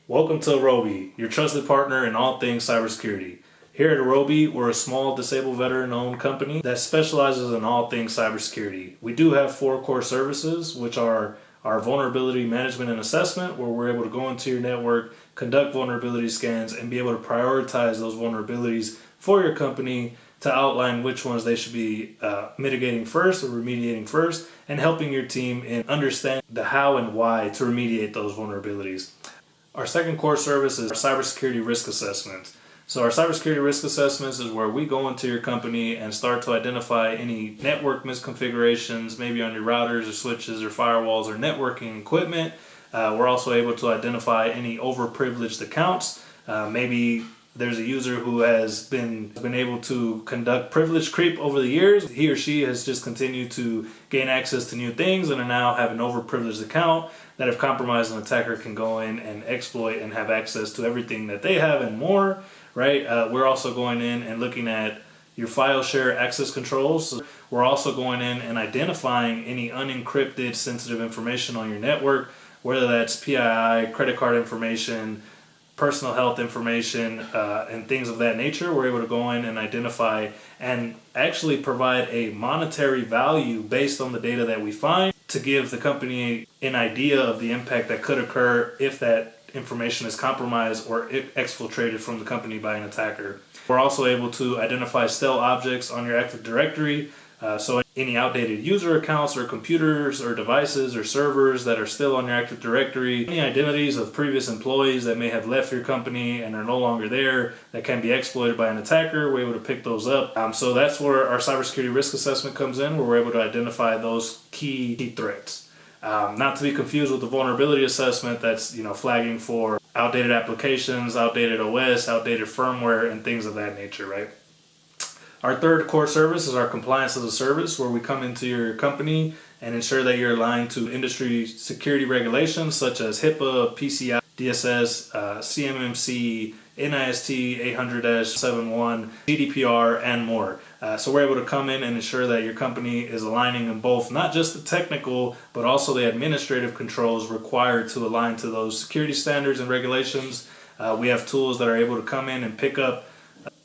Welcome to Orobi, your trusted partner in all things cybersecurity. Here at Orobi, we're a small disabled veteran-owned company that specializes in all things cybersecurity. We do have 4 core services, which are our vulnerability management and assessment, where we're able to go into your network, conduct vulnerability scans, and be able to prioritize those vulnerabilities for your company to outline which ones they should be mitigating first or remediating first, and helping your team in understand the how and why to remediate those vulnerabilities. Our second core service is our cybersecurity risk assessments. So our cybersecurity risk assessments is where we go into your company and start to identify any network misconfigurations, maybe on your routers or switches or firewalls or networking equipment. We're also able to identify any overprivileged accounts. Maybe there's a user who has been able to conduct privilege creep over the years. He or she has just continued to gain access to new things and are now have an overprivileged account that, if compromised, an attacker can go in and exploit and have access to everything that they have and more, right? We're also going in and looking at your file share access controls. We're also going in and identifying any unencrypted sensitive information on your network, whether that's PII, credit card information, personal health information, and things of that nature. We're able to go in and identify and actually provide a monetary value based on the data that we find to give the company an idea of the impact that could occur if that information is compromised or exfiltrated from the company by an attacker. We're also able to identify stale objects on your Active Directory, so any outdated user accounts or computers or devices or servers that are still on your Active Directory, any identities of previous employees that may have left your company and are no longer there that can be exploited by an attacker. We're able to pick those up. So that's where our cybersecurity risk assessment comes in, where we're able to identify those key threats. Not to be confused with the vulnerability assessment that's flagging for outdated applications, outdated OS, outdated firmware, and things of that nature, right? Our third core service is our compliance as a service, where we come into your company and ensure that you're aligned to industry security regulations such as HIPAA, PCI, DSS, CMMC, NIST 800-71, GDPR, and more. So we're able to come in and ensure that your company is aligning in both, not just the technical, but also the administrative controls required to align to those security standards and regulations. We have tools that are able to come in and pick up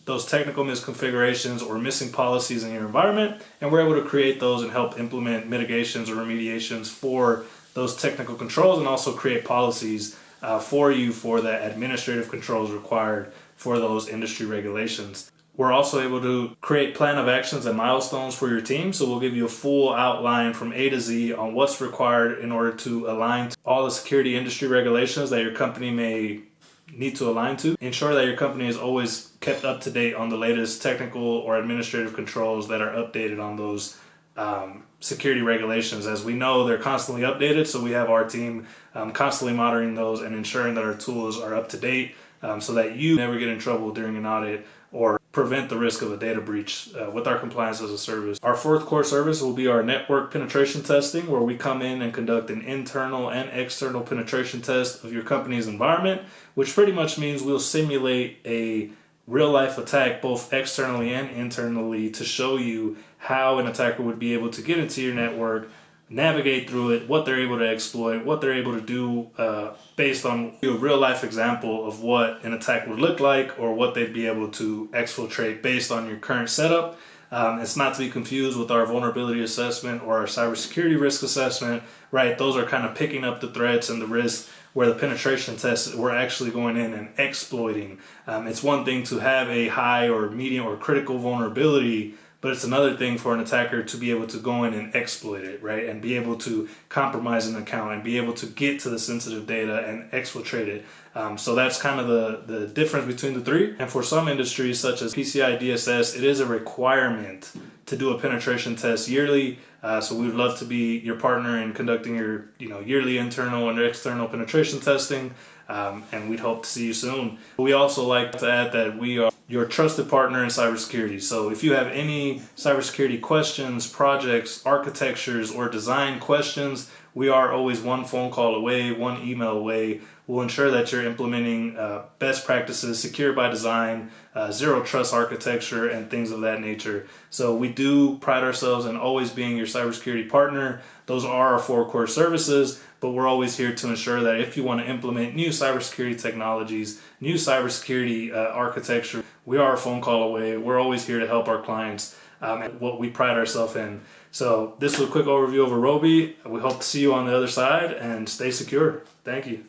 those technical misconfigurations or missing policies in your environment, and we're able to create those and help implement mitigations or remediations for those technical controls, and also create policies for you for the administrative controls required for those industry regulations. We're also able to create plan of actions and milestones for your team, so we'll give you a full outline from A to Z on what's required in order to align to all the security industry regulations that your company may need to align to. Ensure that your company is always kept up to date on the latest technical or administrative controls that are updated on those security regulations. As we know, they're constantly updated, so we have our team constantly monitoring those and ensuring that our tools are up to date, so that you never get in trouble during an audit or prevent the risk of a data breach with our compliance as a service. Our fourth core service will be our network penetration testing, where we come in and conduct an internal and external penetration test of your company's environment, which pretty much means we'll simulate a real-life attack both externally and internally to show you how an attacker would be able to get into your network, navigate through it, what they're able to exploit, what they're able to do based on a real-life example of what an attack would look like or what they'd be able to exfiltrate based on your current setup. It's not to be confused with our vulnerability assessment or our cybersecurity risk assessment, right? Those are kind of picking up the threats and the risks, where the penetration test, we're actually going in and exploiting. It's one thing to have a high or medium or critical vulnerability, but it's another thing for an attacker to be able to go in and exploit it, right? And be able to compromise an account and be able to get to the sensitive data and exfiltrate it. So that's kind of the difference between the three. And for some industries, such as PCI DSS, it is a requirement to do a penetration test yearly. So we would love to be your partner in conducting your yearly internal and external penetration testing. And we'd hope to see you soon. We also like to add that we are your trusted partner in cybersecurity. So if you have any cybersecurity questions, projects, architectures, or design questions, we are always one phone call away, one email away. We'll ensure that you're implementing best practices, secure by design, zero trust architecture, and things of that nature. So we do pride ourselves in always being your cybersecurity partner. Those are our 4 core services, but we're always here to ensure that if you want to implement new cybersecurity technologies, new cybersecurity architecture, we are a phone call away. We're always here to help our clients and what we pride ourselves in. So this was a quick overview of Orobi. We hope to see you on the other side, and stay secure. Thank you.